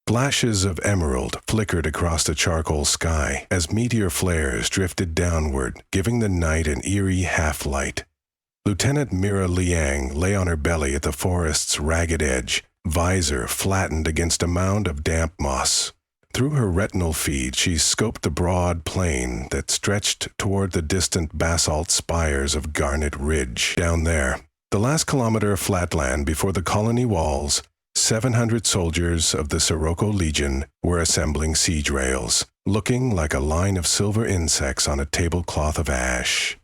Flashes of emerald flickered across the charcoal sky as meteor flares drifted downward, giving the night an eerie half-light. Lieutenant Mira Liang lay on her belly at the forest's ragged edge, visor flattened against a mound of damp moss. Through her retinal feed, she scoped the broad plain that stretched toward the distant basalt spires of Garnet Ridge. Down there, the last kilometer of flatland before the colony walls, 700 soldiers of the Sirocco Legion were assembling siege rails, looking like a line of silver insects on a tablecloth of ash.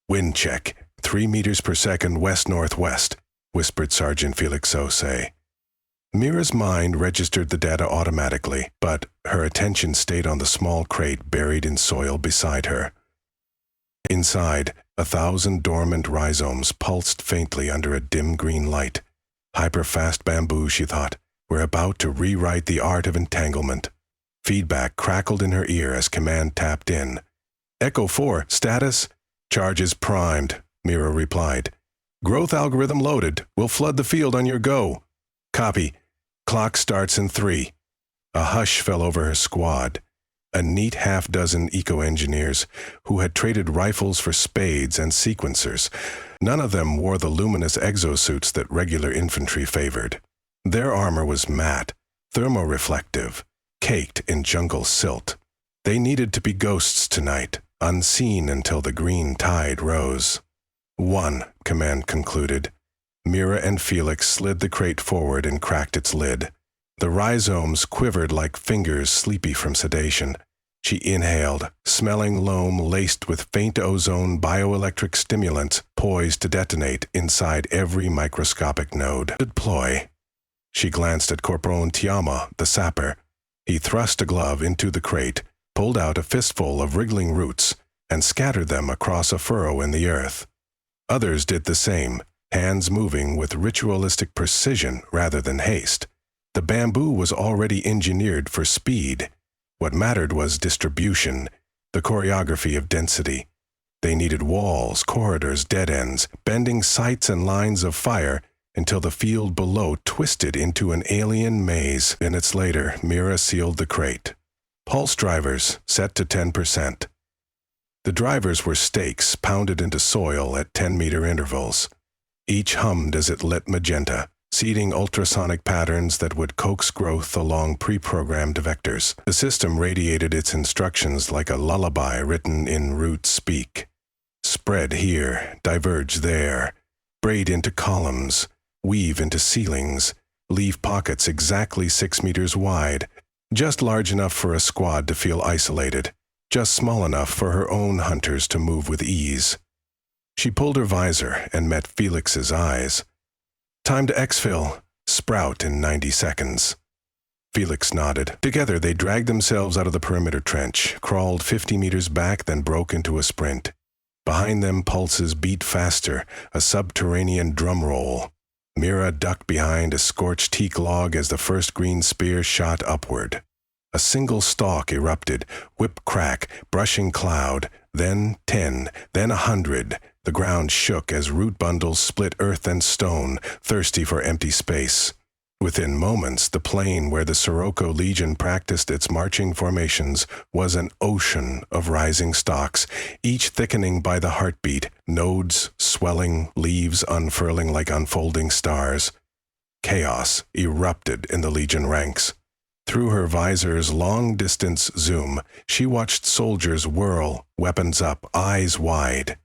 "Wind check, 3 meters per second west-northwest," whispered Sergeant Felix Sose. Mira's mind registered the data automatically, but her attention stayed on the small crate buried in soil beside her. Inside, 1,000 dormant rhizomes pulsed faintly under a dim green light. Hyper-fast bamboo, she thought. We're about to rewrite the art of entanglement. Feedback crackled in her ear as command tapped in. "Echo 4, status?" "Charges primed," Mira replied. "Growth algorithm loaded. We'll flood the field on your go." "Copy. Clock starts in 3. A hush fell over her squad. A neat half-dozen eco-engineers who had traded rifles for spades and sequencers. None of them wore the luminous exosuits that regular infantry favored. Their armor was matte, thermoreflective, caked in jungle silt. They needed to be ghosts tonight, unseen until the green tide rose. "1," command concluded. Mira and Felix slid the crate forward and cracked its lid. The rhizomes quivered like fingers sleepy from sedation. She inhaled, smelling loam laced with faint ozone bioelectric stimulants poised to detonate inside every microscopic node. "Deploy." She glanced at Corporal Ntiama, the sapper. He thrust a glove into the crate, pulled out a fistful of wriggling roots, and scattered them across a furrow in the earth. Others did the same, hands moving with ritualistic precision rather than haste. The bamboo was already engineered for speed. What mattered was distribution, the choreography of density. They needed walls, corridors, dead ends, bending sights and lines of fire until the field below twisted into an alien maze. Minutes later, Mira sealed the crate. Pulse drivers set to 10%. The drivers were stakes pounded into soil at 10-meter intervals. Each hummed as it lit magenta, seeding ultrasonic patterns that would coax growth along pre-programmed vectors. The system radiated its instructions like a lullaby written in root speak. Spread here, diverge there, braid into columns, weave into ceilings, leave pockets exactly 6 meters wide, just large enough for a squad to feel isolated, just small enough for her own hunters to move with ease. She pulled her visor and met Felix's eyes. "Time to exfil. Sprout in 90 seconds. Felix nodded. Together they dragged themselves out of the perimeter trench, crawled 50 meters back, then broke into a sprint. Behind them, pulses beat faster, a subterranean drum roll. Mira ducked behind a scorched teak log as the first green spear shot upward. A single stalk erupted, whip crack, brushing cloud, then 10, then 100. The ground shook as root bundles split earth and stone, thirsty for empty space. Within moments, the plain where the Sirocco Legion practiced its marching formations was an ocean of rising stalks, each thickening by the heartbeat, nodes swelling, leaves unfurling like unfolding stars. Chaos erupted in the Legion ranks. Through her visor's long-distance zoom, she watched soldiers whirl, weapons up, eyes wide.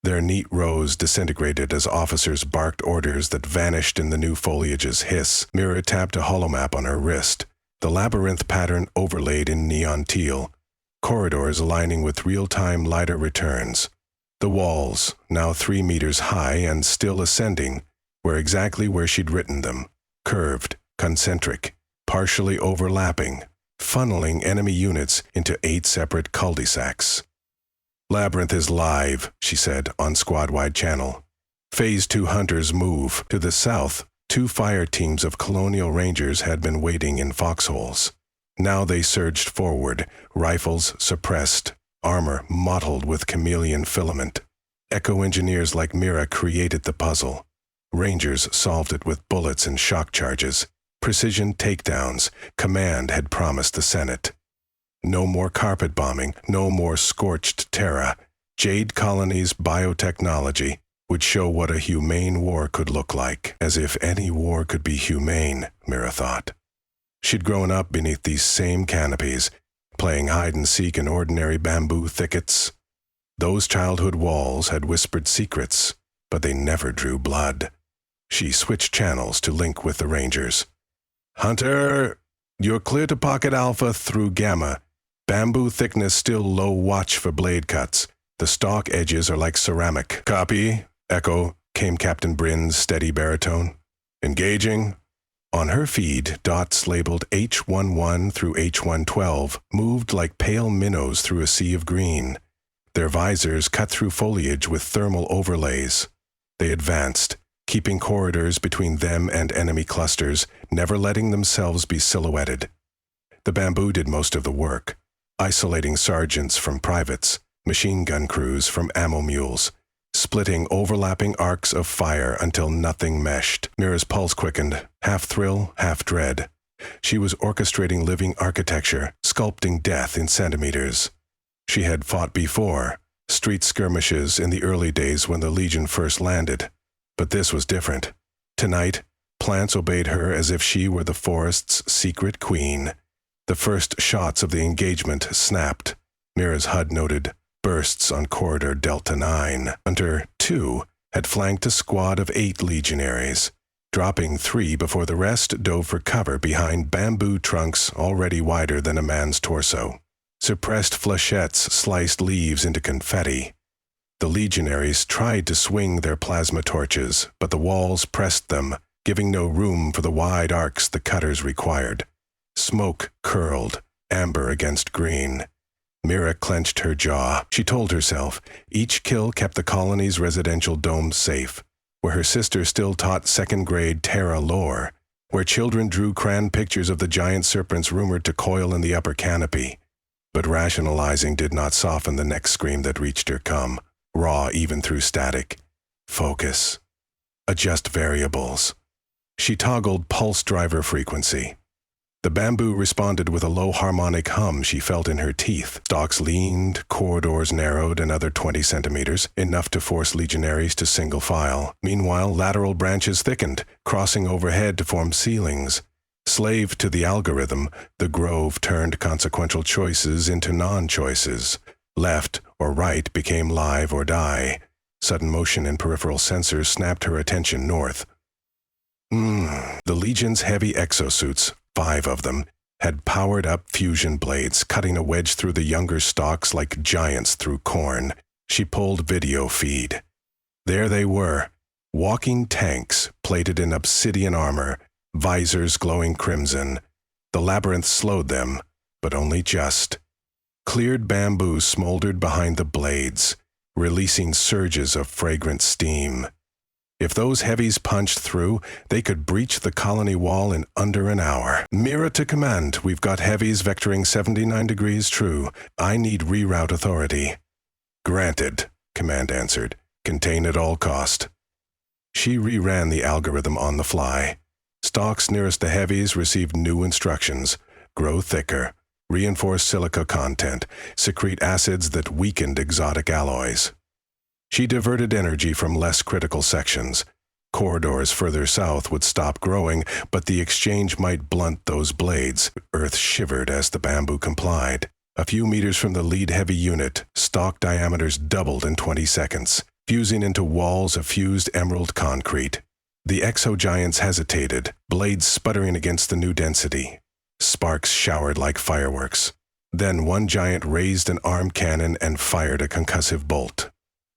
Their neat rows disintegrated as officers barked orders that vanished in the new foliage's hiss. Mira tapped a holomap on her wrist, the labyrinth pattern overlaid in neon teal, corridors aligning with real-time lidar returns. The walls, now 3 meters high and still ascending, were exactly where she'd written them, curved, concentric, partially overlapping, funneling enemy units into 8 separate cul-de-sacs. "Labyrinth is live," she said on squad-wide channel. Phase 2 hunters move. To the south, 2 fire teams of Colonial Rangers had been waiting in foxholes. Now they surged forward, rifles suppressed, armor mottled with chameleon filament. Eco-engineers like Mira created the puzzle. Rangers solved it with bullets and shock charges. precision takedowns Command had promised the Senate. No more carpet bombing, no more scorched terra. Jade Colony's biotechnology would show what a humane war could look like. As if any war could be humane, Mira thought. She'd grown up beneath these same canopies, playing hide-and-seek in ordinary bamboo thickets. Those childhood walls had whispered secrets, but they never drew blood. She switched channels to link with the Rangers. "Hunter, you're clear to pocket Alpha through Gamma. Bamboo thickness still low, watch for blade cuts. The stalk edges are like ceramic." "Copy, Echo," came Captain Bryn's steady baritone. "Engaging." On her feed, dots labeled H11 through H112 moved like pale minnows through a sea of green. Their visors cut through foliage with thermal overlays. They advanced, keeping corridors between them and enemy clusters, never letting themselves be silhouetted. The bamboo did most of the work, isolating sergeants from privates, machine gun crews from ammo mules, splitting overlapping arcs of fire until nothing meshed. Mira's pulse quickened, half thrill, half dread. She was orchestrating living architecture, sculpting death in centimeters. She had fought before, street skirmishes in the early days when the Legion first landed. But this was different. Tonight, plants obeyed her as if she were the forest's secret queen. The first shots of the engagement snapped. Mira's HUD noted bursts on Corridor Delta 9. Hunter 2 had flanked a squad of 8 legionaries, dropping 3 before the rest dove for cover behind bamboo trunks already wider than a man's torso. Suppressed flechettes sliced leaves into confetti. The legionaries tried to swing their plasma torches, but the walls pressed them, giving no room for the wide arcs the cutters required. Smoke curled, amber against green. Mira clenched her jaw. She told herself each kill kept the colony's residential domes safe, where her sister still taught second-grade Terra lore, where children drew crayon pictures of the giant serpents rumored to coil in the upper canopy. But rationalizing did not soften the next scream that reached her come, raw even through static. Focus. Adjust variables. She toggled pulse driver frequency. The bamboo responded with a low harmonic hum she felt in her teeth. Stalks leaned, corridors narrowed another 20 centimeters, enough to force legionaries to single file. Meanwhile, lateral branches thickened, crossing overhead to form ceilings. Slave to the algorithm, the grove turned consequential choices into non-choices. Left or right became live or die. Sudden motion in peripheral sensors snapped her attention north. The Legion's heavy exosuits, 5 of them, had powered-up fusion blades, cutting a wedge through the younger stalks like giants through corn. She pulled video feed. There they were, walking tanks plated in obsidian armor, visors glowing crimson. The Labyrinth slowed them, but only just. Cleared bamboo smoldered behind the blades, releasing surges of fragrant steam. If those heavies punched through, they could breach the colony wall in under an hour. "Mira to command, we've got heavies vectoring 79 degrees true. I need reroute authority." "Granted," Command answered. "Contain at all cost." She reran the algorithm on the fly. Stalks nearest the heavies received new instructions. Grow thicker. Reinforce silica content. Secrete acids that weakened exotic alloys. She diverted energy from less critical sections. Corridors further south would stop growing, but the exchange might blunt those blades. Earth shivered as the bamboo complied. A few meters from the lead heavy unit, stalk diameters doubled in 20 seconds, fusing into walls of fused emerald concrete. The exogiants hesitated, blades sputtering against the new density. Sparks showered like fireworks. Then one giant raised an arm cannon and fired a concussive bolt.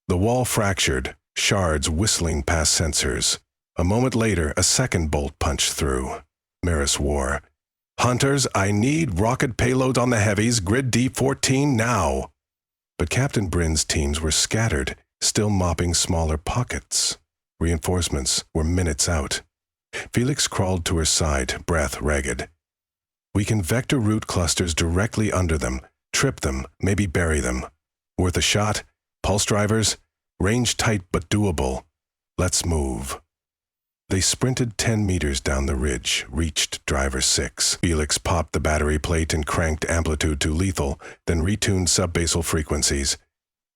The wall fractured, shards whistling past sensors. A moment later, a second bolt punched through. Mira swore. "Hunters, I need rocket payload on the heavies, grid D14 now." But Captain Bryn's teams were scattered, still mopping smaller pockets. Reinforcements were minutes out. Felix crawled to her side, breath ragged. "We can vector root clusters directly under them, trip them, maybe bury them. Worth a shot? Pulse drivers? Range tight but doable. Let's move." They sprinted 10 meters down the ridge, reached driver 6. Felix popped the battery plate and cranked amplitude to lethal, then retuned subbasal frequencies.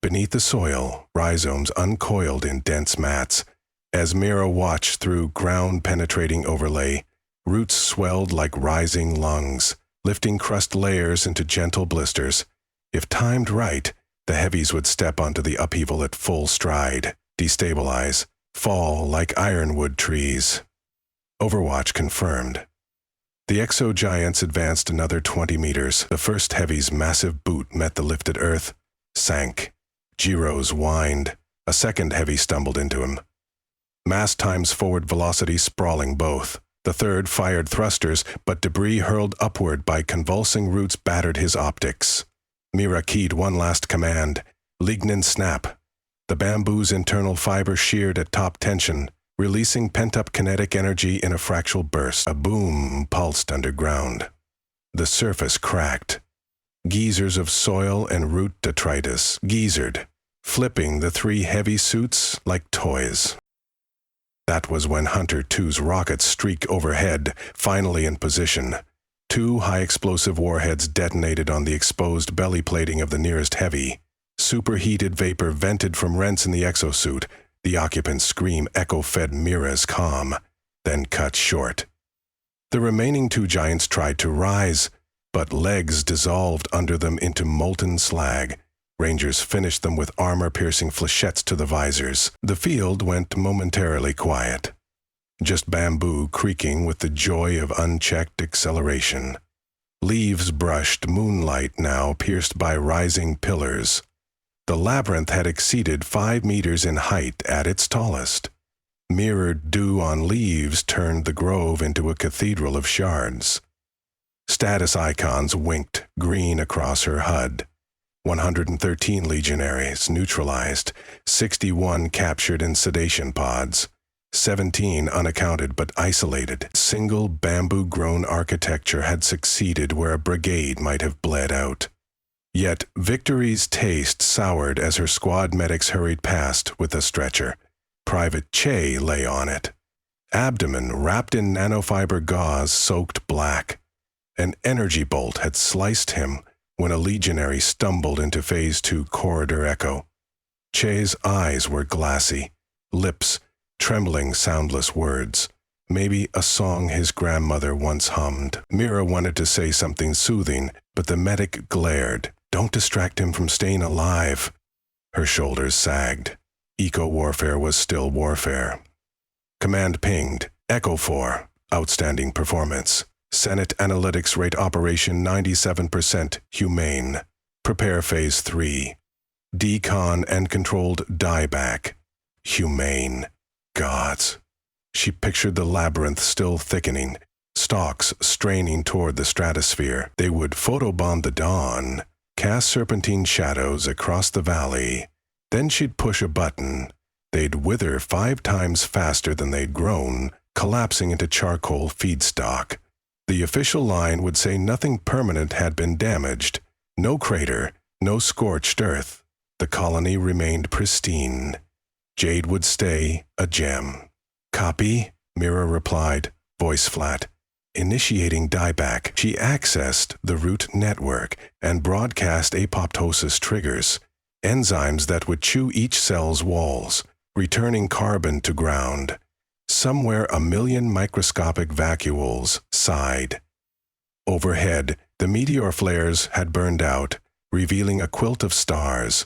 Beneath the soil, rhizomes uncoiled in dense mats. As Mira watched through ground-penetrating overlay, roots swelled like rising lungs, lifting crust layers into gentle blisters. If timed right, the heavies would step onto the upheaval at full stride, destabilize, fall like ironwood trees. Overwatch confirmed. The exogiants advanced another 20 meters. The first heavy's massive boot met the lifted earth, sank. Gyros whined. A second heavy stumbled into him. Mass times forward velocity sprawling both. The third fired thrusters, but debris hurled upward by convulsing roots battered his optics. Mira keyed one last command. Lignin snap. The bamboo's internal fiber sheared at top tension, releasing pent-up kinetic energy in a fractal burst. A boom pulsed underground. The surface cracked. Geysers of soil and root detritus geysered, flipping the 3 heavy suits like toys. That was when Hunter 2's rockets streaked overhead, finally in position. 2 high-explosive warheads detonated on the exposed belly plating of the nearest heavy. Superheated vapor vented from rents in the exosuit. The occupant's scream echo-fed Mira's calm, then cut short. The remaining 2 giants tried to rise, but legs dissolved under them into molten slag. Rangers finished them with armor-piercing flechettes to the visors. The field went momentarily quiet. Just bamboo creaking with the joy of unchecked acceleration. Leaves brushed moonlight now pierced by rising pillars. The labyrinth had exceeded 5 meters in height at its tallest. Mirrored dew on leaves turned the grove into a cathedral of shards. Status icons winked green across her HUD. 113 legionaries neutralized, 61 captured in sedation pods, 17 unaccounted but isolated. Single bamboo-grown architecture had succeeded where a brigade might have bled out. Yet victory's taste soured as her squad medics hurried past with a stretcher. Private Che lay on it. Abdomen wrapped in nanofiber gauze soaked black. An energy bolt had sliced him when a legionary stumbled into Phase 2 corridor echo. Che's eyes were glassy, lips trembling soundless words. Maybe a song his grandmother once hummed. Mira wanted to say something soothing, but the medic glared. Don't distract him from staying alive. Her shoulders sagged. Eco-warfare was still warfare. Command pinged. Echo 4. Outstanding performance. Senate Analytics rate operation 97% humane. Prepare Phase 3. Decon and controlled dieback. Humane. Gods. She pictured the labyrinth still thickening, stalks straining toward the stratosphere. They would photobomb the dawn, cast serpentine shadows across the valley. Then she'd push a button. They'd wither 5 times faster than they'd grown, collapsing into charcoal feedstock. The official line would say nothing permanent had been damaged. No crater, no scorched earth. The colony remained pristine. Jade would stay a gem. Copy, Mira replied, voice flat. Initiating dieback, she accessed the root network and broadcast apoptosis triggers, enzymes that would chew each cell's walls, returning carbon to ground. Somewhere 1,000,000 microscopic vacuoles sighed. Overhead, the meteor flares had burned out, revealing a quilt of stars.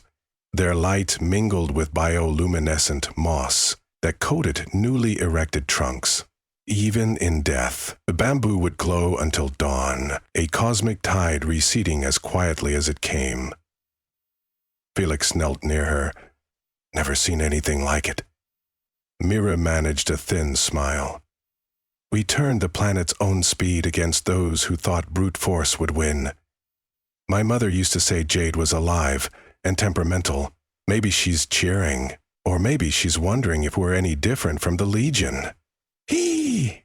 Their light mingled with bioluminescent moss that coated newly erected trunks. Even in death, the bamboo would glow until dawn, a cosmic tide receding as quietly as it came. Felix knelt near her. Never seen anything like it. Mira managed a thin smile. We turned the planet's own speed against those who thought brute force would win. My mother used to say Jade was alive and temperamental. Maybe she's cheering, or maybe she's wondering if we're any different from the Legion. Hee!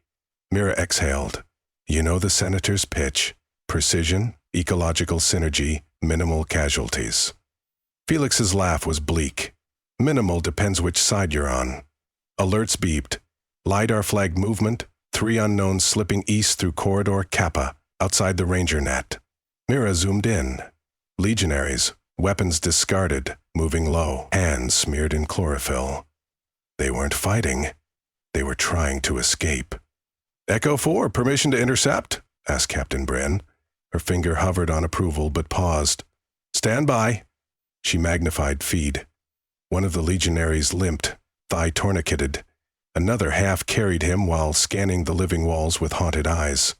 Mira exhaled. You know the Senator's pitch. Precision, ecological synergy, minimal casualties. Felix's laugh was bleak. Minimal depends which side you're on. Alerts beeped. LiDAR flagged movement, 3 unknowns slipping east through corridor Kappa, outside the ranger net. Mira zoomed in. Legionaries, weapons discarded, moving low, hands smeared in chlorophyll. They weren't fighting. They were trying to escape. "Echo 4, permission to intercept?" asked Captain Bryn. Her finger hovered on approval but paused. "Stand by." She magnified feed. One of the legionaries limped, thigh tourniqueted. Another half carried him while scanning the living walls with haunted eyes.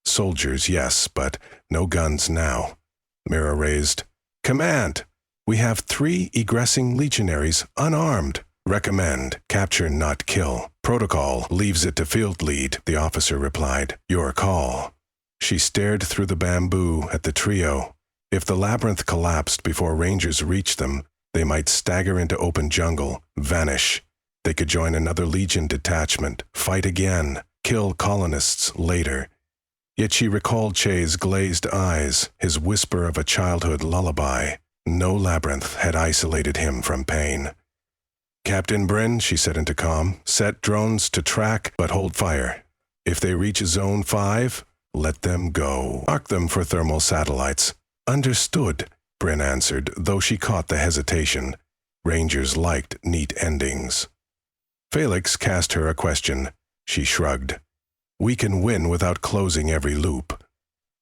Soldiers, yes, but no guns now. Mira raised. "Command! We have 3 egressing legionaries, unarmed. Recommend, capture, not kill. Protocol leaves it to field lead," the officer replied. "Your call." She stared through the bamboo at the trio. If the labyrinth collapsed before rangers reached them, they might stagger into open jungle, vanish. They could join another Legion detachment, fight again, kill colonists later. Yet she recalled Che's glazed eyes, his whisper of a childhood lullaby. No labyrinth had isolated him from pain. "Captain Bryn," she said into comm, "set drones to track, but hold fire. If they reach Zone 5, let them go. Mark them for thermal satellites." "Understood," Bryn answered, though she caught the hesitation. Rangers liked neat endings. Felix cast her a question. She shrugged. "We can win without closing every loop."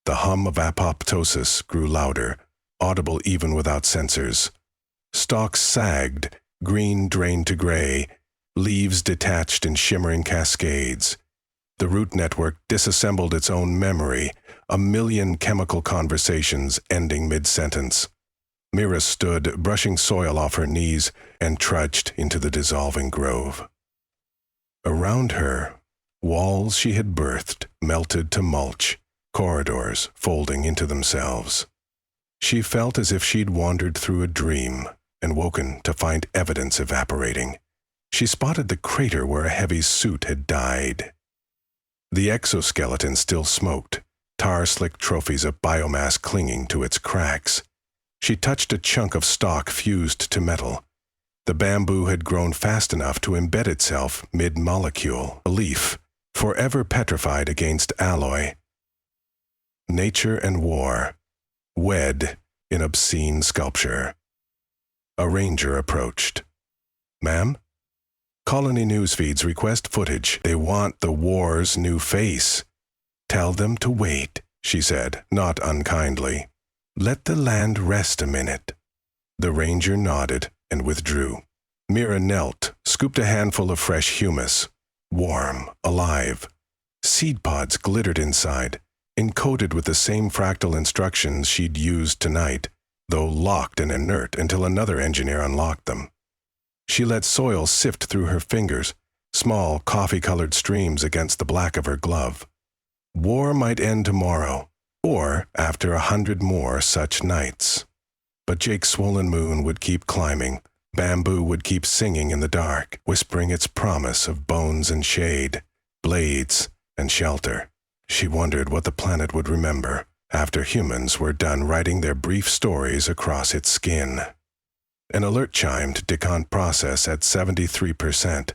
The hum of apoptosis grew louder, audible even without sensors. Stalks sagged, green drained to gray, leaves detached in shimmering cascades. The root network disassembled its own memory, a million chemical conversations ending mid-sentence. Mira stood, brushing soil off her knees, and trudged into the dissolving grove. Around her, walls she had birthed melted to mulch, corridors folding into themselves. She felt as if she'd wandered through a dream and woken to find evidence evaporating. She spotted the crater where a heavy suit had died. The exoskeleton still smoked, tar-slick trophies of biomass clinging to its cracks. She touched a chunk of stock fused to metal. The bamboo had grown fast enough to embed itself mid-molecule, a leaf, forever petrified against alloy. Nature and war, wed in obscene sculpture. A ranger approached. "Ma'am?" "Colony newsfeeds request footage. They want the war's new face." "Tell them to wait," she said, not unkindly. "Let the land rest a minute." The ranger nodded and withdrew. Mira knelt, scooped a handful of fresh humus. Warm, alive. Seed pods glittered inside, encoded with the same fractal instructions she'd used tonight, though locked and inert until another engineer unlocked them. She let soil sift through her fingers, small coffee-colored streams against the black of her glove. War might end tomorrow, or after 100 more such nights. But Jake's swollen moon would keep climbing. Bamboo would keep singing in the dark, whispering its promise of bones and shade, blades and shelter. She wondered what the planet would remember after humans were done writing their brief stories across its skin. An alert chimed decant process at 73%.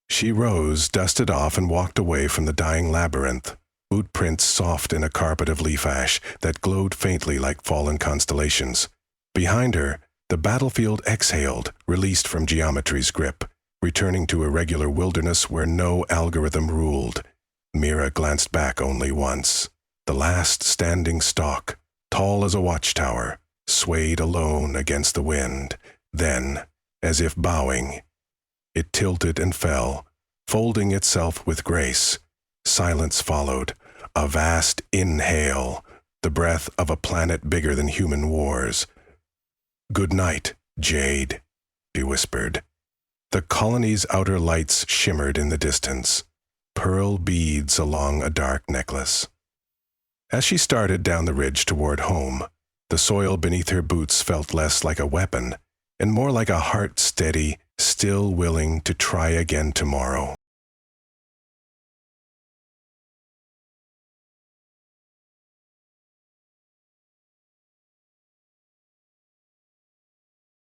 She rose, dusted off, and walked away from the dying labyrinth, boot prints soft in a carpet of leaf ash that glowed faintly like fallen constellations. Behind her, the battlefield exhaled, released from geometry's grip, returning to a regular wilderness where no algorithm ruled. Mira glanced back only once. The last standing stalk, tall as a watchtower, swayed alone against the wind. Then, as if bowing, it tilted and fell, folding itself with grace. Silence followed, a vast inhale, the breath of a planet bigger than human wars. "Good night, Jade," he whispered. The colony's outer lights shimmered in the distance, pearl beads along a dark necklace. As she started down the ridge toward home, the soil beneath her boots felt less like a weapon and more like a heart steady, still willing to try again tomorrow.